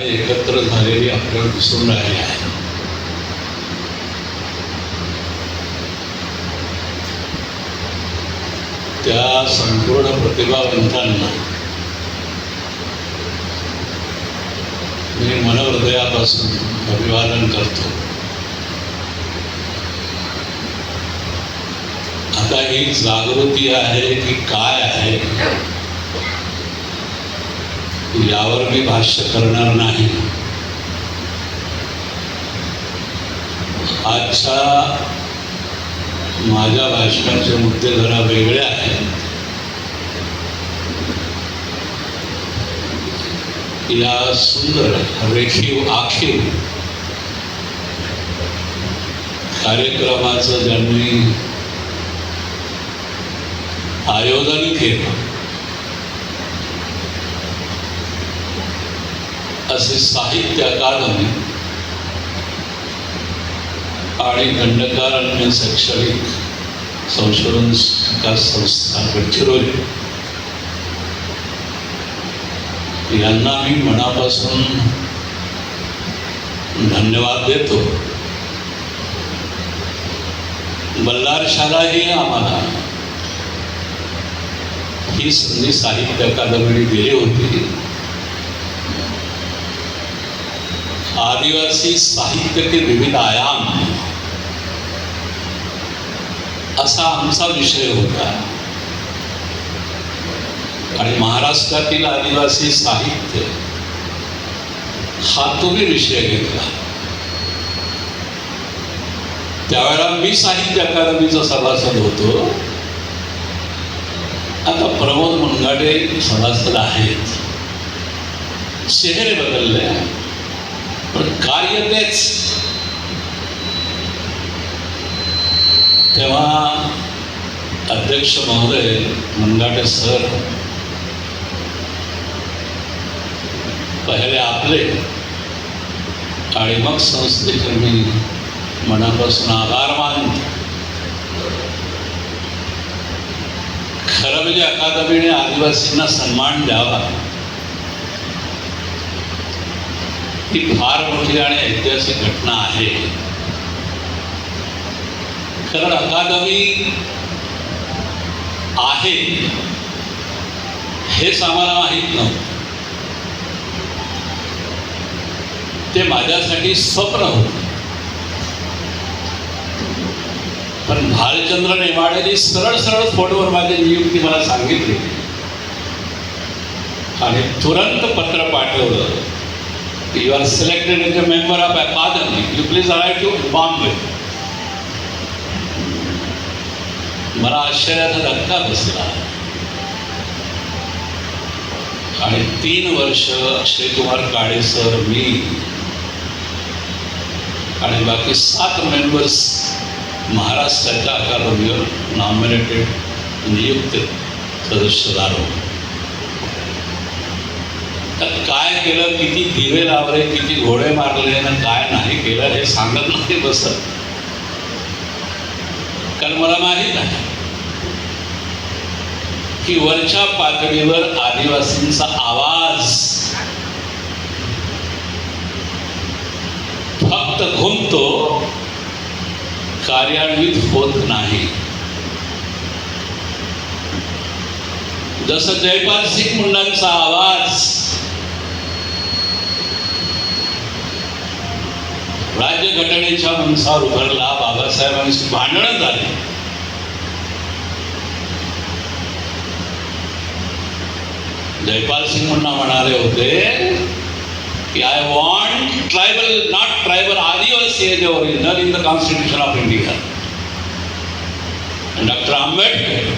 एकत्र झालेली आपल्याला दिसून राहिली आहे. त्या संपूर्ण प्रतिभावंतांना मी मनहृदयापासून अभिवादन करतो. आता ही जागृती आहे की काय आहे यावर मी भाष्य करणार नाही. आजच्या माझ्या भाषणाचे मुद्दे जरा वेगळे आहेत. या सुंदर रेखीव आखीव कार्यक्रमाचं ज्यांनी आयोजन केलं असे साहित्य अकादमी आणि दंडकारण्य शैक्षणिक संशोधन विकास संस्था गडचिरोली यांना मी मनापासून धन्यवाद देतो. बल्लारशालाही आम्हाला ही संधी साहित्य अकादमीने दिली होती. आदिवासी साहित्य के विविध आयाम असा आमचा विषय होता आणि महाराष्ट्रातील आदिवासी साहित्य हा तुम्ही विषय घेतला. त्यावेळेला मी साहित्य अकादमीचा सभासद होतो. आता प्रमोद मुनघाटे सभासद आहेत. चेहरे बदलले पण कार्य तेच. तेव्हा अध्यक्ष महोदय मुनघाटे सर पहिले आपले आणि मग संस्थेचे मी मनापासून आभार मानतो. खरं म्हणजे अकादमीने आदिवासींना सन्मान द्यावा ही फार मोठी आणि ऐतिहासिक घटना आहे. कारण अकादमी आहे हेच आम्हाला माहीत नव्हतं. ते माझ्यासाठी स्वप्न होतं. पण भालचंद्र नेमाडेंनी सरळ सरळ फोनवर माझी नियुक्ती मला सांगितली आणि तुरंत पत्र पाठवलं. You are selected as a member of Academy. You please arrive to Bombay. मला आश्चर्याचा धक्का बसला आणि 3 वर्ष अक्षय कुमार काळे सर, मी आणि बाकी 7 मेंबर्स महाराष्ट्राच्या अकादमीवर नॉमिनेटेड नियुक्त सदस्य झालो. काय केलं, किती दिवे लावले, किती घोडे मारले आणि काय नाही केलं हे सांगत नाही बसत. कारण मला माहीत आहे की वरच्या पातळीवर आदिवासींचा आवाज फक्त घुमतो, कार्यान्वित होत नाही. जसं जयपाल सिंग मुंडांचा आवाज राज्यघटनेच्या मंचावर उभारला, बाबासाहेबांची भांडणं झाली. जयपाल सिंग मुंडा म्हणाले होते की I want tribal, not tribal, Adivasi as original in the constitution of India. Doctor Ambedkar,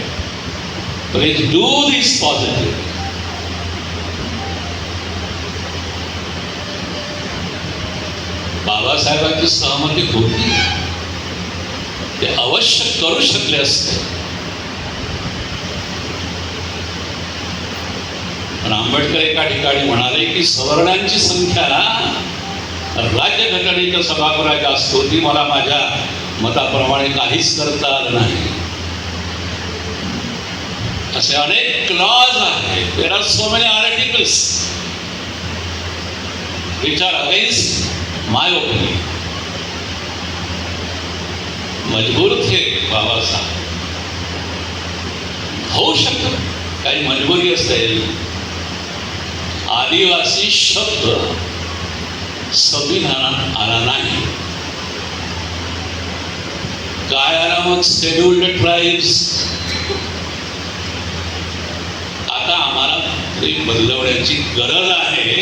please do this positive. बाबासाहेबांची सहमती होती, ते अवश्य करू शकले असते. पण आंबेडकर एका ठिकाणी म्हणाले की सवर्णांची संख्या राज्यघटनेच्या सभागृहात जास्त होती, मला माझ्या मताप्रमाणे काहीच करता आलं नाही. असे अनेक क्लॉज आहेत. There are so many articles which are against my opinion. मजबूर थे बाबा साहेब, होऊ शकतं काही मजबुरी असेल. आदिवासी शब्द संविधानात आला नाही. काय आला मग? Scheduled tribes. आता आम्हाला ते बदलवण्याची गरज आहे.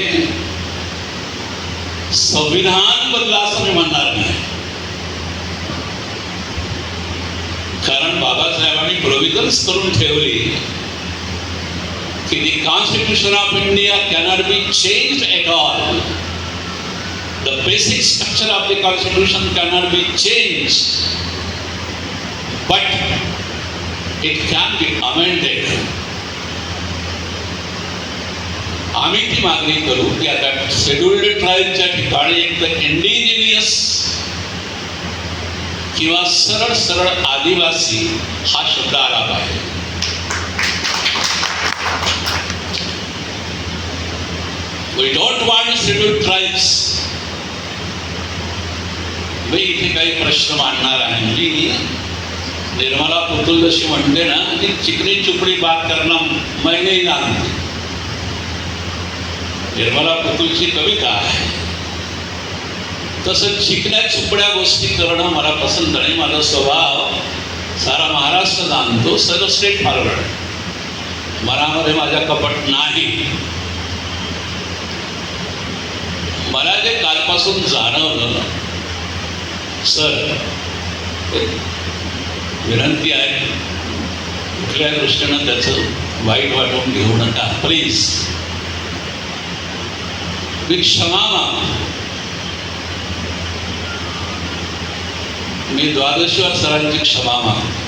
संविधान बदला असं मी म्हणणार नाही, कारण बाबासाहेबांनी प्रोव्हिजन्स करून ठेवली की the constitution of India cannot be changed at all. The basic structure of the constitution cannot be changed, but it can be amended. आम्ही ती मागणी करू की आता शेड्युल्ड ट्राईबच्या ठिकाणी एक तर इंडिजिनियस किंवा सरळ सरळ आदिवासी हा शब्द आला पाहिजे. We don't want scheduled tribes. मी इथे काही प्रश्न मांडणार आहे. जी निर्मला पुतुल जशी म्हणते ना, ती चिकनी चुपडी बात करणं मैं नहीं जानती. निर्मला पुतुलची कविता आहे. तसं चिकण्या चुपड्या गोष्टी करणं मला पसंत नाही. माझा स्वभाव सारा महाराष्ट्र जाणतो, सर्व स्टेट फॉरवर्ड. मनामध्ये माझ्या कपट नाही. मला जे कालपासून जाणवलं, सर विनंती आहे, कुठल्या दृष्टीनं त्याचं वाईट वाटून घेऊ नका प्लीज. मी क्षमा मागतो. मी द्वादशीवर सरांची क्षमा मागतो.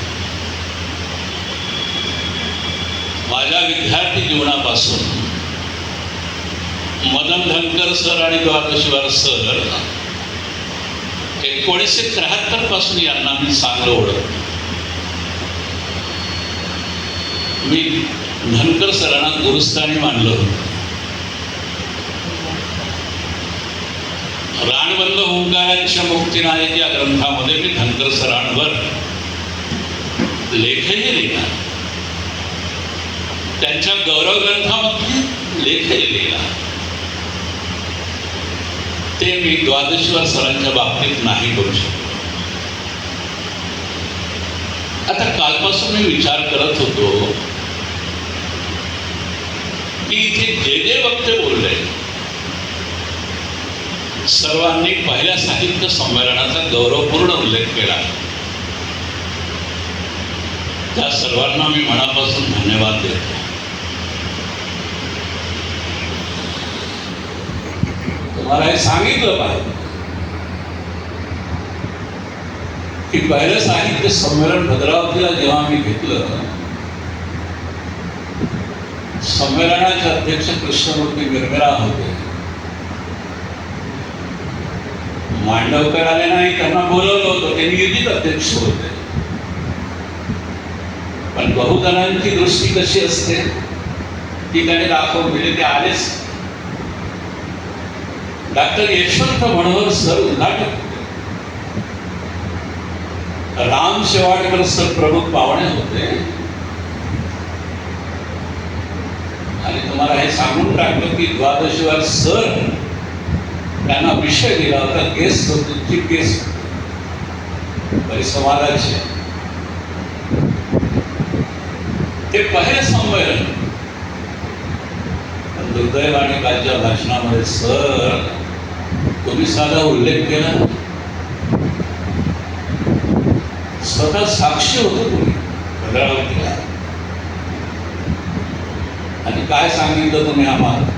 माझ्या विद्यार्थी जीवनापासून मदन धनकर सर आणि द्वादशीवर सर 1973 पासून यांना मी चांगलं ओळखतो. मी धनकर सरांना गुरुस्थानी मानलं होतं. राणबंद ओंकारांच्या मुक्तीनायक या ग्रंथामध्ये मी धनकर सरांवर लेखही लिहिला. त्यांच्या गौरव ग्रंथामध्ये लेखही लिहिला. ते मी द्वादशीवर सरांच्या बाबतीत नाही करू शकतो. आता कालपासून मी विचार करत होतो की इथे जे जे वक्ते बोलले सर्वांनी पहिल्या साहित्य संमेलनाचा गौरवपूर्ण उल्लेख केला. त्या सर्वांना मी मनापासून धन्यवाद देतो. तुम्हाला हे सांगितलं पाहिजे की पहिलं साहित्य संमेलन भद्रावतीला जेव्हा मी घेतलं, संमेलनाचे अध्यक्ष कृष्णमूर्ती मिरमिरा होते. मांडवकर आले नाही, त्यांना बोलवलं होतं, ते नियोजित अध्यक्ष होते. पण बहुजनांची दृष्टी कशी असते ती त्याने दाखवून दिली. ते आलेच. डॉक्टर यशवंत मनोहर सर उद्घाटक होते. राम शेवाडकर सर प्रमुख पाहुणे होते. आणि तुम्हाला हे सांगून टाकलं की द्वादशीवर सर त्यांना विषय दिला होता. गेस्ट होते, चीफ गेस्ट परिसंवादाचे. ते पहिले संमेलन. दुर्दैवाने कालच्या भाषणामध्ये सर तुम्ही साधा उल्लेख केला, स्वतः साक्षी होतो तुम्ही भद्रावतीला. आणि काय सांगितलं तुम्ही आम्हाला,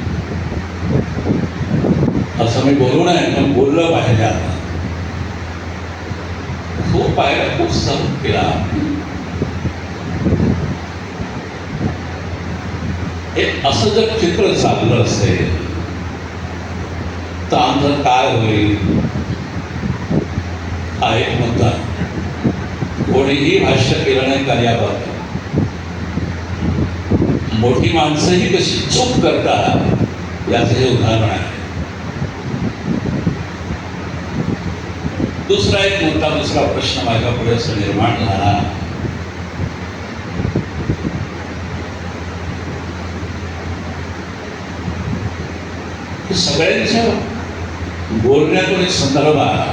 असं मी बोलू नये पण बोललं पाहिजे. आता खूप पाहिलं, खूप सहन केला. हे असं जर चित्र चाललं असेल तर आमचं काय होईल हा एक मुद्दा. कोणीही भाष्य केलं नाही कार्याबाबत. मोठी माणसंही कशी चूक करतात याचं हे उदाहरण आहे. दुसरा एक दुसरा प्रश्न माझ्या पुढे असं निर्माण झाला की सगळ्यांच्या बोलण्यातून एक संदर्भ आला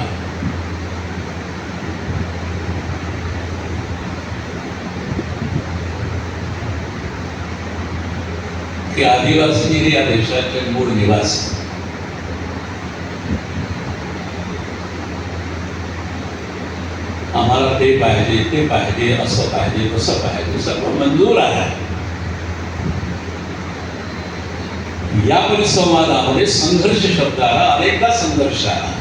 की आदिवासी हे या देशाचे मूळ निवासी आम्हाला ते पाहिजे ते पाहिजे असं पाहिजे तसं पाहिजे सर्व मंजूर आहे. या परिसंवादामध्ये संघर्ष शब्द आला, अनेकदा संघर्ष आला.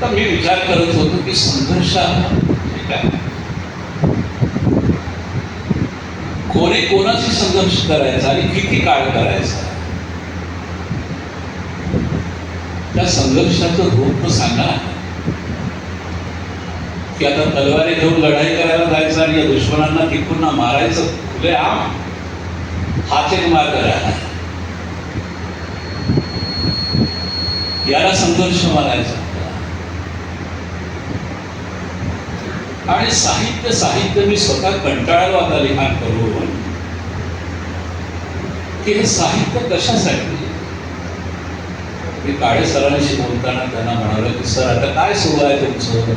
तर मी विचार करत होतो की संघर्ष कोणी कोणाशी संघर्ष करायचा आणि किती काळ करायचा, त्या संघर्षाचं रूप सांगा. की आता तलवारी घेऊन लढाई करायला जायचं आणि या दुश्मनांना टिकून मारायचं खुले आम, हाच एक मार्ग राहिला. याला संघर्ष मारायचा. आणि साहित्य मी स्वतः कंटाळलो आता लिखाण करून की हे साहित्य कशासाठी. मी काळे सरांशी बोलताना त्यांना म्हणालो की सर आता काय सुरू आहे तुमचं.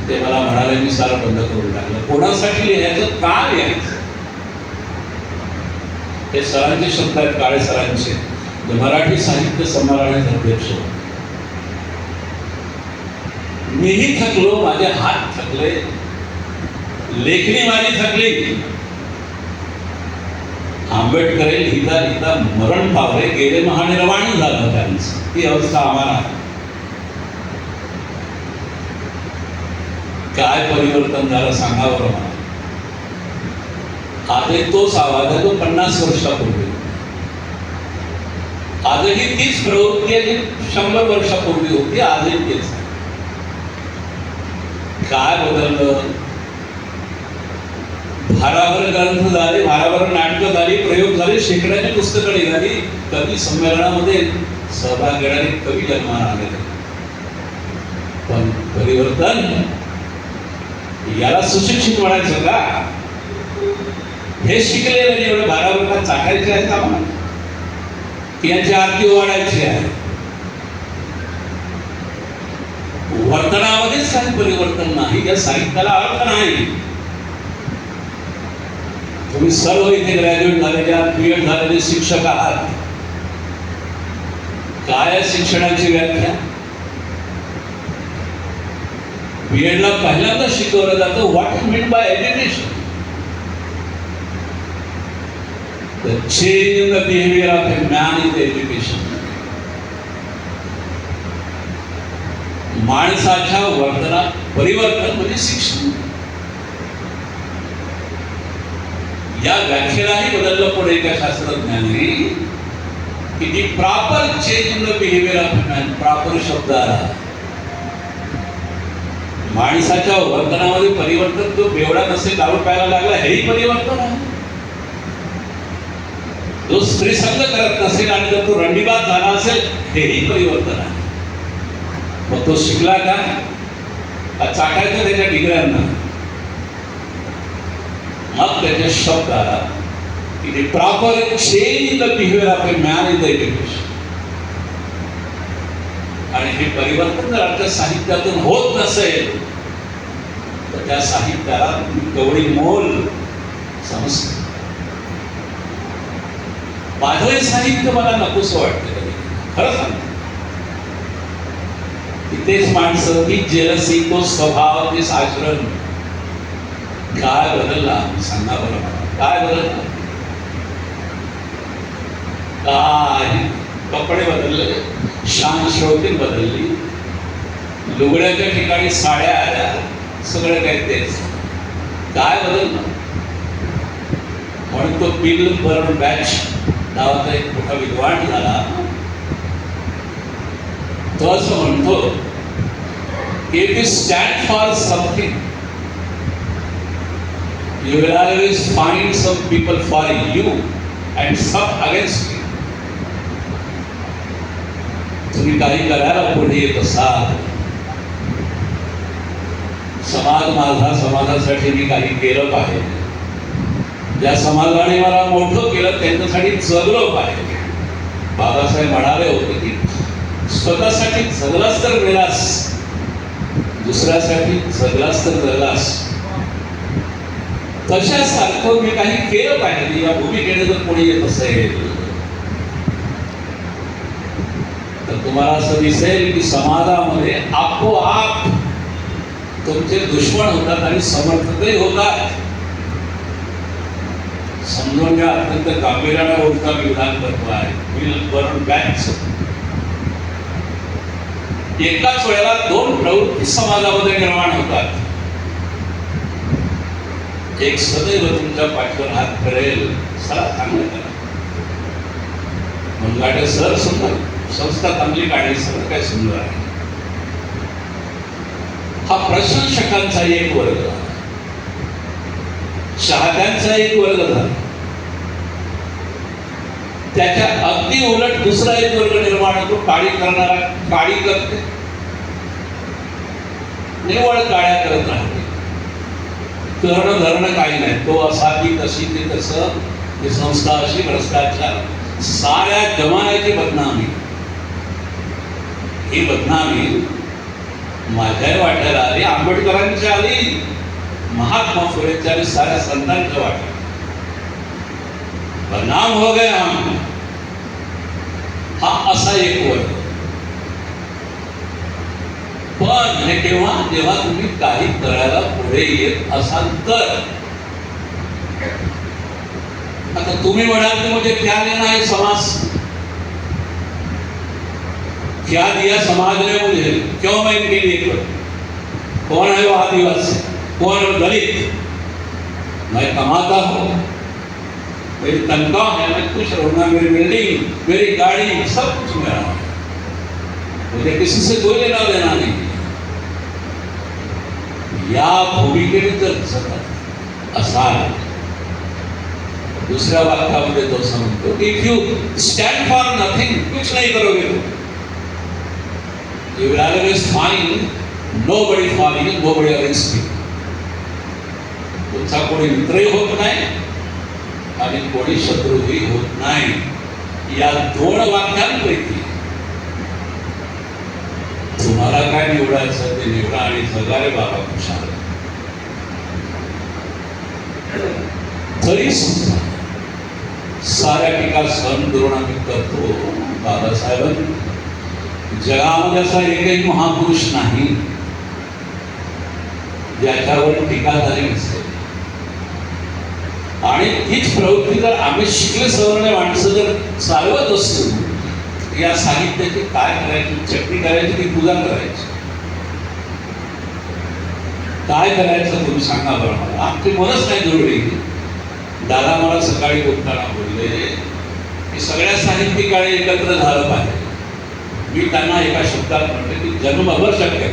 ते मला म्हणाले मी सारं बंद करून टाकलं. कोणासाठी लिहायचं, का लिहायचं. ते सरांचे शब्द आहेत, काळे सरांचे, मराठी साहित्य संमेलनाचे अध्यक्ष. मीही थकलो, माझे हात थकले, लेखणी माझी थकली. आंबेडकर लिहिता लिहिता मरण पावले, गेले महानिर्वाण झालं त्यांचं. ती अवस्था आम्हाला. काय परिवर्तन झालं सांगा बरं मला. आजही तोच आवाज आहे जो 50 वर्षापूर्वी. आजही तीच प्रवृत्ती आहे जी 100 वर्षापूर्वी होती, आजही तेच आहे. काय बदललं. भाराभर ग्रंथ झाले, भाराभर नाटकं झाली, प्रयोग झाले, शेकड्याची पुस्तकं निघाली. कवी संमेलनामध्ये सहभाग घेणारे कवी जन्माला आले. पण परिवर्तन याला सुशिक्षित म्हणायचं का. हे शिकलेलं नाही एवढं भाराभर का चाकायचे आहेत आम्हाला की यांची आरती वाढायची आहे. वर्तनामध्येच काही परिवर्तन नाही, या साहित्याला अर्थ नाही. तुम्ही सर्व इथे ग्रॅज्युएट झालेले आहात, BEd झालेले शिक्षक आहात. काय शिक्षणाची व्याख्या. BEd ला पहिल्यांदा शिकवलं जातं what is mean by education. The change in the behavior of a man is education. माणसाच्या वर्तनात परिवर्तन म्हणजे शिक्षण. या व्याख्येलाही बदललं पुढे एका शास्त्रज्ञाने की the proper change in the behaviour of man. Proper शब्द आला. माणसाच्या वर्तनामध्ये परिवर्तन. तो बेवडा नसेल, दारू प्यायला लागला, हेही परिवर्तन आहे. जो स्त्रीसंग करत नसेल आणि जर तो रंडीबाज झाला असेल, हेही परिवर्तन आहे. मग तो शिकला का, चाटायचं त्याच्या डिग्र्यांना. मग त्याचे शब्द आला की the proper change in the behaviour of A man in the education. आणि हे परिवर्तन जर आमच्या साहित्यातून होत नसेल तर त्या साहित्याला तेवढी मोल समजते. माझं साहित्य मला नकोस वाटतं खरं सांगतो. तेच माणसं, ती जेलसी, तो स्वभाव, ते आचरण. काय बदलला सांगा बरं मला. काय बदललं. काय कपडे बदलले, शान श्रोते बदलली, लुगड्याच्या ठिकाणी साड्या आल्या, सगळं काही तेच. काय बदललं. म्हणून तो बिल बर्न बॅच नावाचा एक मोठा विद्वान झाला. तो असं म्हणतो if you stand for something you will always find some people for you and some against you. तुम्ही काही करायला पुढे येत असाल, समाज माझा, समाजासाठी मी काही केलं पाहिजे, ज्या समाजाने मला मोठं केलं त्यांच्यासाठी जगलो पाहिजे. बाबासाहेब म्हणाले होते की स्वतःसाठी जगलास तर मेलास, दुसऱ्यासाठी जगलास तर जगलास. तशासारखं मी काही केलं पाहिजे या भूमिकेने जर कोणी येत असेल तर तुम्हाला असं दिसेल की समाजामध्ये आपोआप तुमचे दुश्मन होतात आणि समर्थकही होतात. समजून घ्या, अत्यंत गांभीर्याने बोलता मी विधान करतो आहे. एकाच वेळेला दोन प्रवृत्ती समाजामध्ये निर्माण होतात. एक सदैव तुमच्या पाठीवर हात करेल, चला चांगलं करा, मुनगाटे सर सुंदर, संस्था चांगली काढली, सगळं काय सुंदर आहे. हा प्रशंसकांचा एक वर्ग, चाहत्यांचा एक वर्ग झाला. त्याच्या अगदी उलट दुसरा एक वर्ग निर्माण होतो, काळी करणारा काळी करते, निव्वळ काळ्या करत राहते. करणं धरणं काही नाही, तो असा ती तशी ती तसं, ती संस्था अशी, भ्रष्टाचार, साऱ्या जमान्याची बदनामी. ही बदनामी माझ्या वाट्याला आली, आंबेडकरांच्या आली, महात्मा फुलेंच्या आणि साऱ्या संतांच्या वाट्याला. बदनाम हो गए हम. हा असा एक वर्ग. पण हे केव्हा, जेव्हा तुम्ही काही करायला पुढे येत असाल तर. आता तुम्ही म्हणाल की मुझे क्या लेना है समाज, क्या दिया समाज ने मुझे, क्यों मैं इनके लिए करूं? कौन है वो आदिवासी, कौन है वो दलित? मैं कमाता हूं, मेरी तनख्वाह है, मैं खुश रहूंगा, मेरी बिल्डिंग, मेरी गाड़ी, सब कुछ मेरा है, मुझे किसी से कोई लेना देना नहीं. या भूमिकेने जर जगत असाल, दुसऱ्या वाक्यामध्ये तो सांगतो की if you stand for nothing, कुछ नहीं करोगे तो you will always find nobody following and nobody against you. तुमचा कोणी मित्रही होत नाही आणि कोणी शत्रूही होत नाही. या दोन वाक्यांपैकी तुम्हाला काय निवडायचं ते निवडा आणि जगा रे बाबा खुशाल. तरी सुद्धा साऱ्या टीका सहन करून आम्ही करतो. बाबासाहेबांनी जगामध्ये असा एकही महापुरुष नाही ज्याच्यावर टीका झाली नसेल. आणि तीच प्रवृत्ती जर आम्ही शिकले सवरणे माणसं जर चालवत असतो, या साहित्याची काय करायची, चटणी करायची की पूजा करायची, काय करायचं तुम्ही सांगा बरं मला. आमची मनच नाही जोडली. दादा मला सकाळी बोलताना बोलले की सगळ्या साहित्यिकांनी एकत्र झालं पाहिजे. मी त्यांना एका शब्दात म्हटलं की जन्मभर शक्य.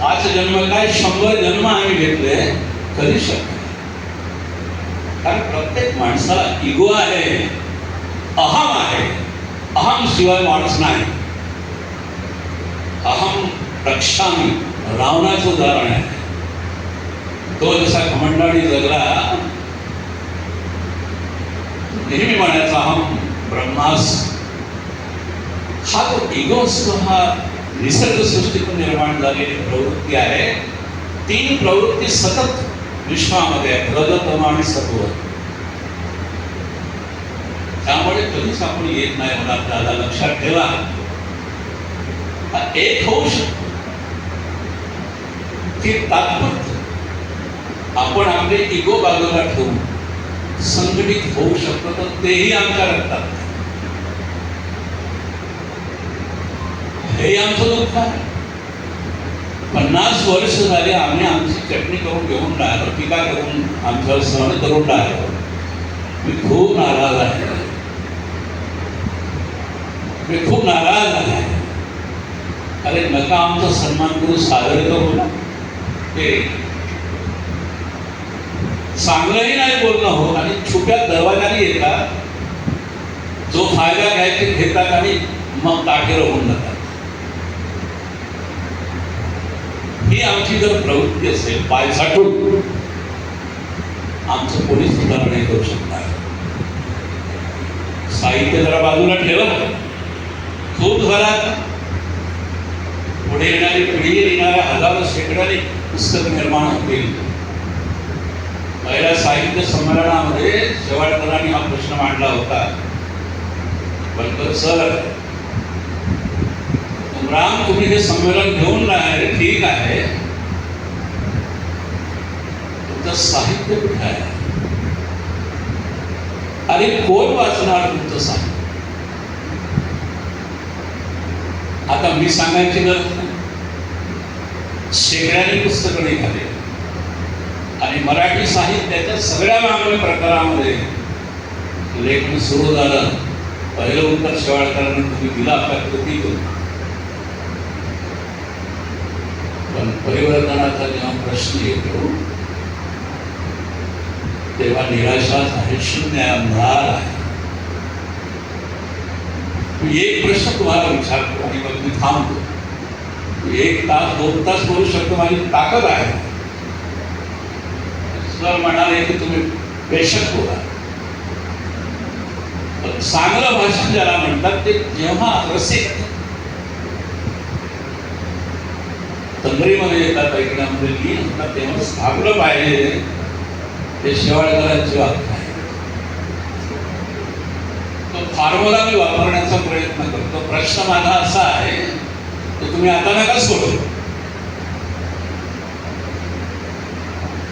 आज जन्म काय, 100 जन्म आम्ही घेतले कधी शक्य. कारण प्रत्येक माणसाला इगो आहे, अहम आहे. अहम शिवाय माणूस नाही. अहम रक्षामी, रावणाचं उदाहरण आहे. तो जसा घमंडाने जगला, नेहमी म्हणायचा अहम ब्रह्मास्म. हा तो इगो असतो, हा निसर्ग सृष्टीतून निर्माण झालेली प्रवृत्ती आहे. तीन प्रवृत्ती सतत विश्वामध्ये आहेत, रज तम आणि सत्व. त्यामुळे कधीच आपण येत नाही होणार. दादा लक्षात ठेवा, एक होऊ शकतो की तात्पुरतं आपण आपले इगो बाजूला ठेवून संघटित होऊ शकतो, तर तेही आमच्या रक्तात. हे आमचं दुःख आहे. 50 वर्ष झाले आम्ही आमची चटणी करून घेऊन राहिलो, टीका करून आमच्यावर सहन करून राहिलो. मी खूप नाराज आहे, मी खूप नाराज आहे. अरे नका आमचा सन्मान करू, सादर करू ना. ते चांगलंही नाही बोलणं हो, आणि छुप्या दरवाजाने येतात जो फायदा घ्यायचे घेतात आणि मग ताठेर होऊन जातात. ही आमची जर प्रवृत्ती असेल, पाय साठून आमचं पोलीस सुद्धा नाही करू शकणार. साहित्य जरा बाजूला ठेवलं, खूप झाला. पुढे येणारी पिढी, येणाऱ्या हजारो शेकड्याने पुस्तक निर्माण होतील. पहिल्या साहित्य संमेलनामध्ये शेवाळकरांनी हा प्रश्न मांडला होता, बनकर सर, राम तुम्ही हे संमेलन घेऊन राहिले, ठीक आहे, तुमचं साहित्य कुठे आहे? अरे कोण वाचणार तुमचं साहित्य? आता मी सांगायची गरज नाही, शेकड्याने पुस्तकं निघाले आणि मराठी साहित्याच्या सगळ्या मागणी प्रकारामध्ये लेखन सुरू झालं. पहिलं उत्तर शेवाळकरांनी तुम्ही दिला आपल्या कृतीतून. पण परिवर्तनाचा जेव्हा प्रश्न येतो तेव्हा निराशाच आहे, शून्य अंधार आहे. एक प्रश्न तुम्हाला विचारतो आणि मग मी थांबतो. 1 तास 2 तास बोलू शकतो, माझी ताकद आहे. सर म्हणाले की तुम्ही बेशक बोला, पण चांगलं भाषण ज्याला म्हणतात ते जेव्हा रसिक तंद्रीमध्ये येतात, ऐकण्यामध्ये लीन होतात, तेव्हा सापलं पाहिजे. ते शेवाळकरांची वाक्य आहे. तो फॉर्म्युला मी वापरण्याचा प्रयत्न करतो. प्रश्न माझा असा आहे की तुम्ही आता नका सोडू.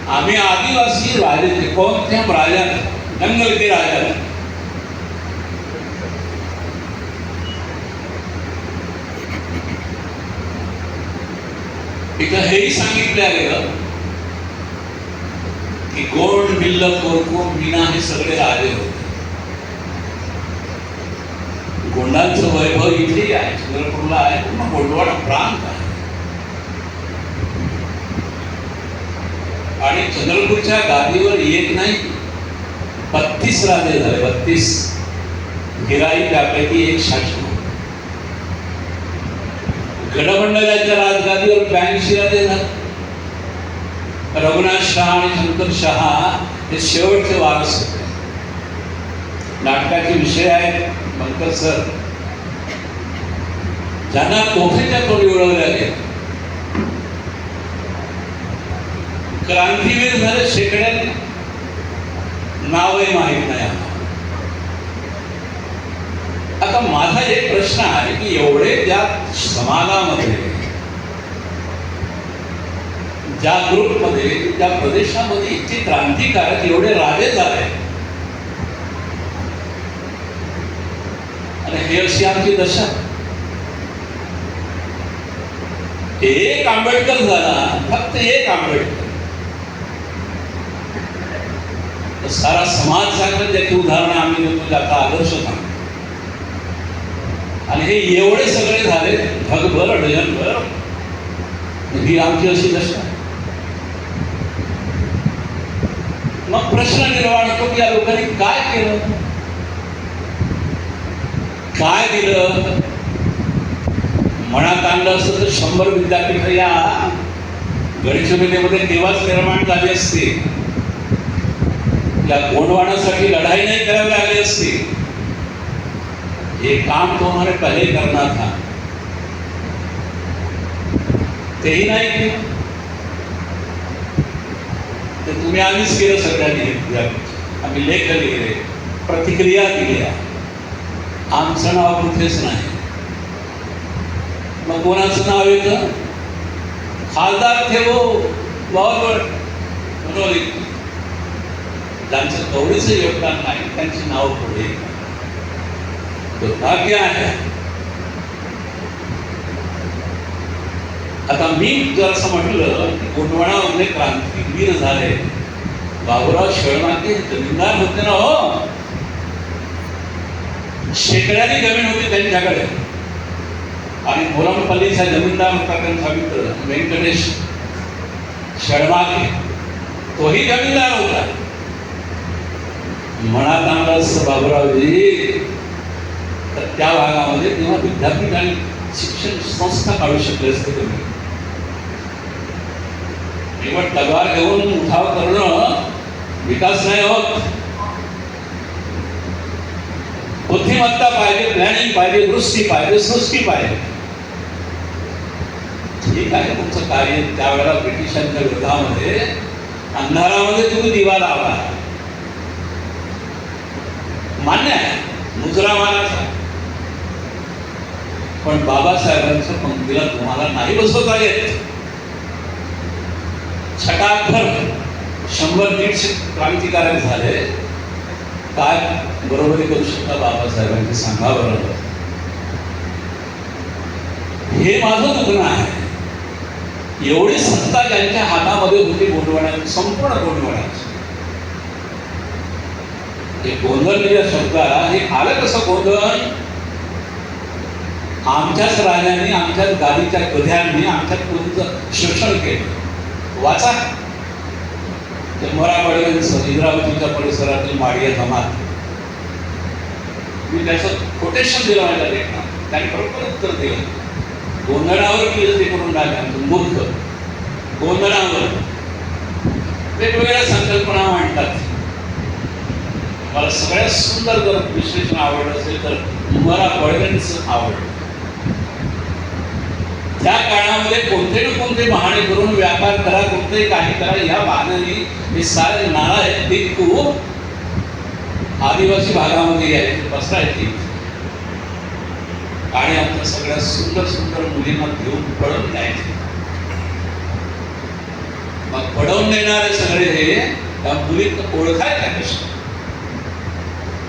आम्ही आदिवासी राजे, कोणत्या राजाने, जंगल के राजाने, इथं हेही सांगितलं गेलं की गोंड, मिल्ल, कोरकूर, मीना हे सगळे राजे होते. गोंडांचं वैभव इथेही आहे, चंद्रपूरला आहे, पूर्ण गोंडवाडा प्रांत आहे. आणि चंद्रपूरच्या गादीवर एक नाही 32 राजे झाले. 32 गिराई त्यापैकी एक शासक. गडमंडळाच्या राजगादीवर 82 राजे झाले. रघुनाथ शहा आणि शंकर शहा हे शेवटचे वारस होते. नाटकाचे विषय आहेत बनकर सर, ज्यांना तोफेच्या तोंडी उडवल्या गेल्या. क्रांतीवीर झाले शेकड्याने, नावही माहीत नाही. आता माझा एक प्रश्न आहे की एवढे ज्या समाजामध्ये, ज्या ग्रुपमध्ये, त्या प्रदेशामध्ये इतके क्रांतिकारक एवढे राजे झाले आणि हे अशी आमची दशा. एक आंबेडकर झाला, फक्त एक आंबेडकर, सारा समाज सांगत ज्याची उदाहरणं आम्ही देतो, ज्याचा आदर्श सांगतो. आणि हे एवढे सगळे झाले ढगभर डझनभर. ही आमची अशी दशा. मग प्रश्न निर्माण होतो की या लोकांनी काय केलं, काय दिलं? मनात आणलं असतं तर 100 विद्यापीठ या गडचिरोलीमध्ये तेव्हाच निर्माण झाली असती. या गोंडवानासाठी लढाई नाही करावी लागली असती. ये काम तो हमारे पहले करना था, तेही नाही केलं. ते तुम्ही आम्हीच केलं सगळ्यांनी. आम्ही लेख लिहिले, प्रतिक्रिया दिल्या, आमचं नाव कुठेच नाही. मग कोणाचं नाव येतं? खासदार थे वो बहुत बडे, ज्यांचं कवडीचं योगदान नाही त्यांची नाव पुढे. तो भाग्य आहे. आता मी जर असं म्हटलं की गोंडवानामध्ये क्रांतीवीर झाले, बाबूराव शळमाके जमीनदार होते ना. हो, शेकड्याने जमीन होती त्यांच्याकडे. आणि मोरमपल्लीचा जमीनदार होता त्यांचा मित्र व्यंकटेश शळमाके, तोही जमीनदार होता. मनात आणलं असतं बाबूरावजी तर त्या भागामध्ये तेव्हा विद्यापीठ आणि शिक्षण संस्था काढू शकले असते तुम्ही. केवळ तलवार घेऊन उठाव करणं विकास नाही होत. बुद्धिमत्ता पाहिजे, प्लॅनिंग पाहिजे, दृष्टी पाहिजे, सृष्टी पाहिजे. ठीक आहे तुमचं कार्य त्यावेळेला ब्रिटिशांच्या विरोधामध्ये अंधारामध्ये तुम्ही दिवा लावला, मान्य आहे, मुजरा मानाचा. पण बाबासाहेबांच्या पंक्तीला तुम्हाला नाही बसवता येत. छटाकभर 100-150 क्रांतिकारक झाले, काय बरोबरी करू शकता बाबासाहेबांची सांगा बरोबर. हे माझं दुखणं आहे. एवढी सत्ता ज्यांच्या हातामध्ये होती गोंधळाची, संपूर्ण गोंधळाची. हे गोंधळ या शब्दाला हे आलं कसं गोंधळ? आमच्याच राजांनी, आमच्याच गादीच्या गध्यांनी आमच्यात पूर्वीचं शोषण केलं. वाचा ते मराठवाड्याचं इंद्रावतीच्या परिसरातील माडिया जमात. मी त्याचं कोटेशन दिलं माझ्या लेखनात, त्याने बरोबर उत्तर दिलं. गोंधळावर केलं ते करून टाकलं, मूर्ख गोंधळावर वेगवेगळ्या संकल्पना मांडतात. मला सगळ्यात सुंदर जर विश्लेषण आवडलं असेल तर मराठवाड्यांचं आवडलं. त्या काळामध्ये कोणते ना कोणते बहाणे करून व्यापार करा, कोणतेही काही करा, या बहाण्याने हे सारे नाळा आहेत ते खूप आदिवासी भागामध्ये यायचे, पसरायचे आणि आमच्या सगळ्या सुंदर सुंदर मुलींना घेऊन पळून द्यायचे. मग पळवून देणारे सगळे हे त्या मुलीत ओळखायच्या कशा,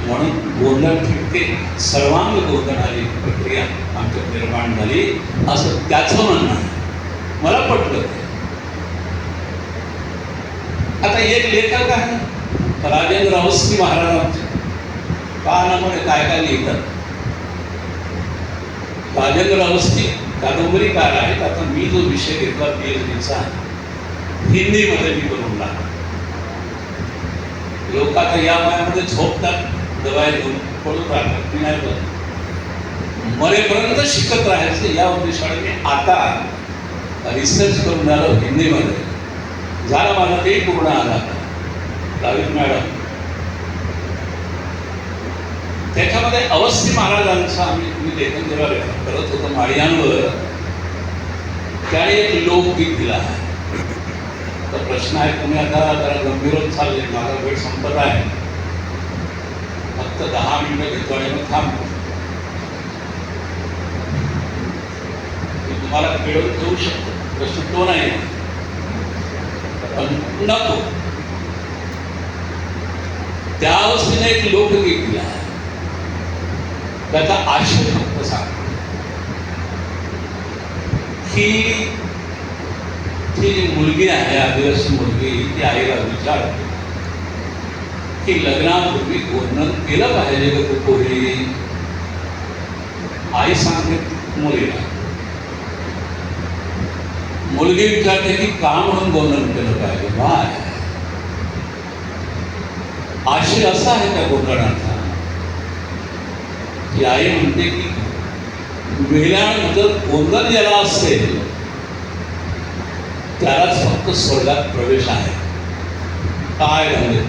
म्हणून गोंधळ फिरते, सर्वांग गोंधळाची प्रक्रिया आमच्यात निर्माण झाली असं त्याचं म्हणणं आहे. मला पटलं ते. आता एक लेखक आहे राजेंद्र अवस्थी महाराजांचे, पानामध्ये काय काय लिहितात. राजेंद्र अवस्थी कादंबरीकार आहेत. आता मी जो विषय घेतला PhDचा हिंदीमध्ये मी करून लागलो. लोक आता या वयामध्ये झोपतात, दवाई घेऊन पडून राहतात. मी नाही बोलत, मरेपर्यंत शिकत राहायचं या उद्देशाने मी आता रिसर्च करून आलो हिंदीमध्ये. झाला माझा ते पूर्ण आला. दावीद मॅडम त्याच्यामध्ये अवस्थी महाराजांचं आम्ही लेखन जेव्हा लेखन करत होतो माडियांवर, त्याने एक लोकगीत दिला आहे. तर प्रश्न आहे, तुम्ही आता जरा गंभीरच चालले, माझा वेळ संपत आहे, फक्त 10 मिनिटं घेतो आणि मग थांबतो. मी तुम्हाला मिळवून ठेवू शकतो, प्रश्न तो नाही, पण नको. त्या अवस्थेने एक लोकगीत दिला आहे, त्याचा आशय फक्त सांगतो की ती जी मुलगी आहे, आदिवासी मुलगी, ती आईला विचारते की लग्नापूर्वी गोंधळ केलं पाहिजे का तू पोरी? आई सांगते मुलीला. मुलगी विचारते की का म्हणून गोंधळ केलं पाहिजे? बाय आशय असा आहे त्या गोंधळाचा की आई म्हणते की वेळानंतर गोंधळ ज्याला असेल त्यालाच फक्त स्वर्गात प्रवेश आहे. काय झाले?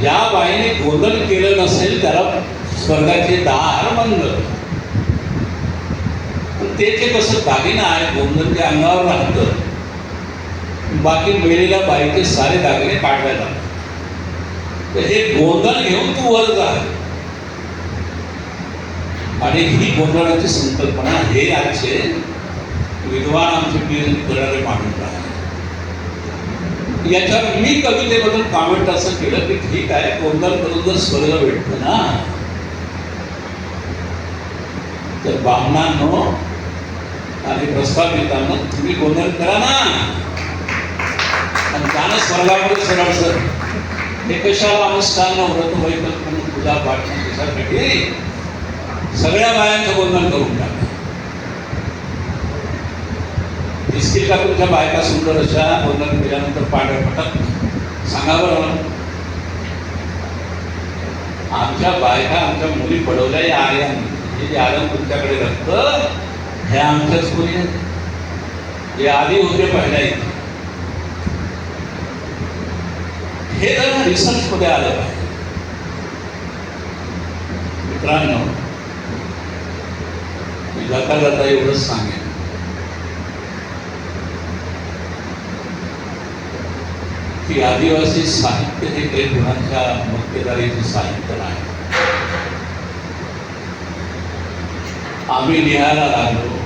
या बाईने गोंधळ केलं नसेल त्याला स्वर्गाचे दार बंद. ते कसं दागिना आहे, गोंधळ त्या अंगावर राहतं, बाकी मेलेल्या बाईचे सारे दागिने काढले जातात. तर हे गोंधळ घेऊन तू वर जा. आणि ही गोंधळाची संकल्पना हे आजचे विद्वान आमचे PhD करणारे मांडत आहे. याच्यावर मी कवितेबद्दल कॉमेंट असं केलं की ठीक आहे, गोंधळ करून जर स्वर्ग भेटतं ना, तर ब्राह्मणांनो आणि प्रस्थापितांनो तुम्ही गोंधळ करा ना, आणि त्यानं स्वर्गामध्ये सरळ सर. हे कशाला अनुष्ठान व्रत वैकल्पना पूजा पाठ त्याच्यासाठी सगळ्या बायांचं गोंधळ करून टाका. दिसतील का तुमच्या बायका सुंदर अशा गोंधळ केल्यानंतर पांढऱ्या पटक? सांगा बरं. आमच्या आमच्या बायका आमच्या मुली पडवल्या या आर्यांनी. जे आलं तुमच्याकडे रक्त हे आमच्याच मुली आहेत. जे आधी होते पहिल्या इथे. हे जर रिसर्च मध्ये आलं पाहिजे. मित्रांनो, मी जाता जाता एवढंच सांगेन की आदिवासी साहित्य हे काही गुणांच्या मक्तेदारीचे साहित्य नाही. आम्ही लिहायला लागलो,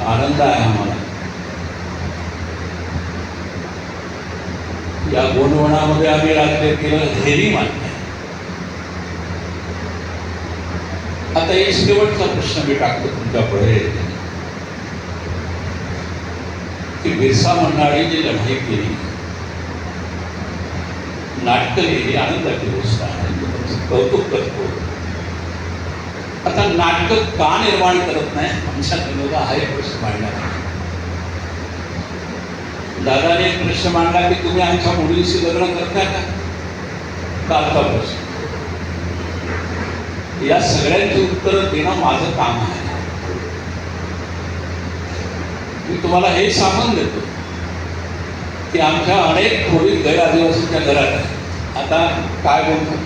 आनंद आहे आम्हाला. या गुणवणामध्ये आम्ही राज्य केलं, हेही मान्य आहे. आता एक शेवटचा प्रश्न मी टाकतो तुमच्या पुढे की बिरसा मुंडांनी जी लढाई केली, नाटकं लिहिली, आनंदाची गोष्ट आहे, तुमचं कौतुक करतो. आता नाटक का निर्माण करत नाही आमच्या विनोदा हा एक प्रश्न मांडला. दादाने एक प्रश्न मांडला की तुम्ही आमच्या मुलीशी लग्न करता का? कालचा प्रश्न. या सगळ्यांची उत्तरं देणं माझं काम आहे. मी तुम्हाला हे सांगून देतो की आमच्या अनेक खोली गैर आदिवासीच्या घरात आहे. आता काय बोलतो,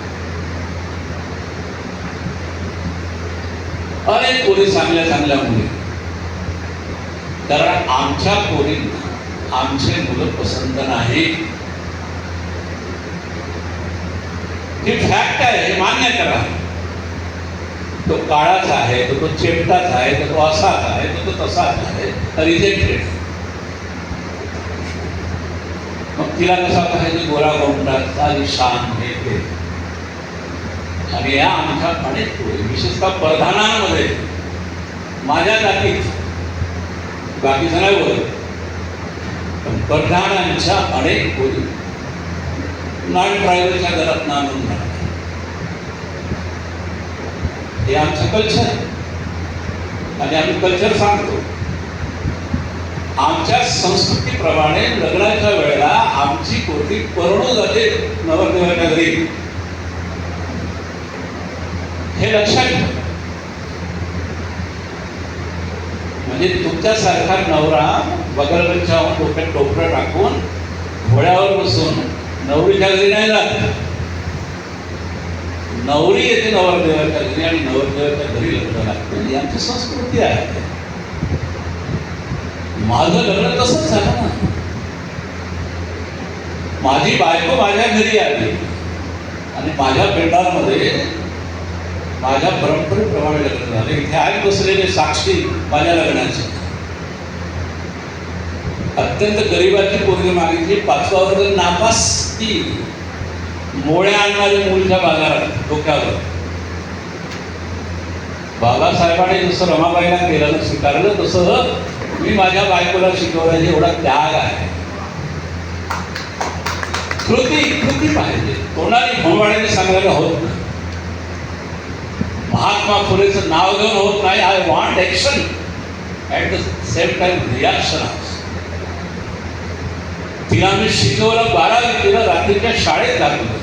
अनेक खोली चांगल्या चांगल्या मुली, कारण आमच्या खोलींना आमचे मुलं पसंत नाही. ही फॅक्ट आहे, हे मान्य करा. तो काळाचा आहे, तो चेपटाचा आहे, तो असाच आहे, तो तसाच आहे, रिजेक्टेड. मग तिला कसा पाहिजे? गोरा गोंडा शान हे ते. आणि या आमच्या अनेक विशेषतः प्रधानांमध्ये माझ्या जातीत, बाकीचं नाही बोलत, पण प्रधानांच्या अनेक खोली नॉन ट्रायबलच्या घरात नांदून राहतात. हे आमचं कल्चर आहे आणि आम्ही कल्चर सांगतो. आमच्या संस्कृतीप्रमाणे लग्नाच्या वेळेला आमची कोठी परणू जाते नवरदेवाच्या घरी, हे लक्षात घ्या. म्हणजे तुमच्यासारखा नवरा बगलच्या डोक्यात टोपरं टाकून घोड्यावर बसून नवरीच्या घरी नाही जात. नवरी येते नवरदेवाच्या घरी आणि नवरदेवाच्या घरी लग्न लागते. ही आमची संस्कृती आहे. माझं लग्न तसंच झालं ना. माझी बायको माझ्या घरी आली आणि माझ्या पेंडामध्ये माझ्या परंपरेप्रमाणे लग्न झालं. इथे आहेत बसलेले साक्षी माझ्या लग्नाचे. अत्यंत गरिबाची पोरगी मागितली, 5वा वर्ग नापास ती, मोळ्या आणणारी मुलीच्या बाजारात डोक्यावर. बाबासाहेबांनी जसं रमाबाईला केलं स्वीकारलं, तसं मी माझ्या बायकोला शिकवलं. एवढा त्याग आहे. कृती पाहिजे. कोणाला भोंगाड्याने सांगायला होत नाही. महात्मा फुलेचं नाव घेऊन होत नाही. I want action at the same time reaction. तिला मी शिकवलं, 12वी तिला रात्रीच्या शाळेत घातलं.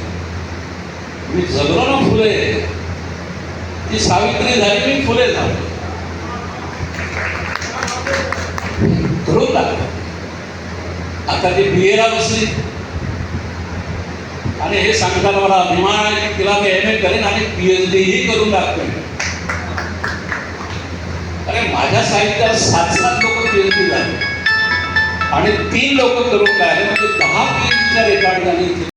मी जगलो ना फुले. ती सावित्री झाली, मी फुले झालो. करून लागलं. आता ती BA बसली आणि हे सांगताना मला अभिमान आहे की तिला मी MA करेन आणि PhD ही करून लागतोय. अरे माझ्या साहित्यात 7 लोक PhD झाले आणि 3 लोक करून राहिले, म्हणजे 10 PhDचा रेकॉर्ड झाली.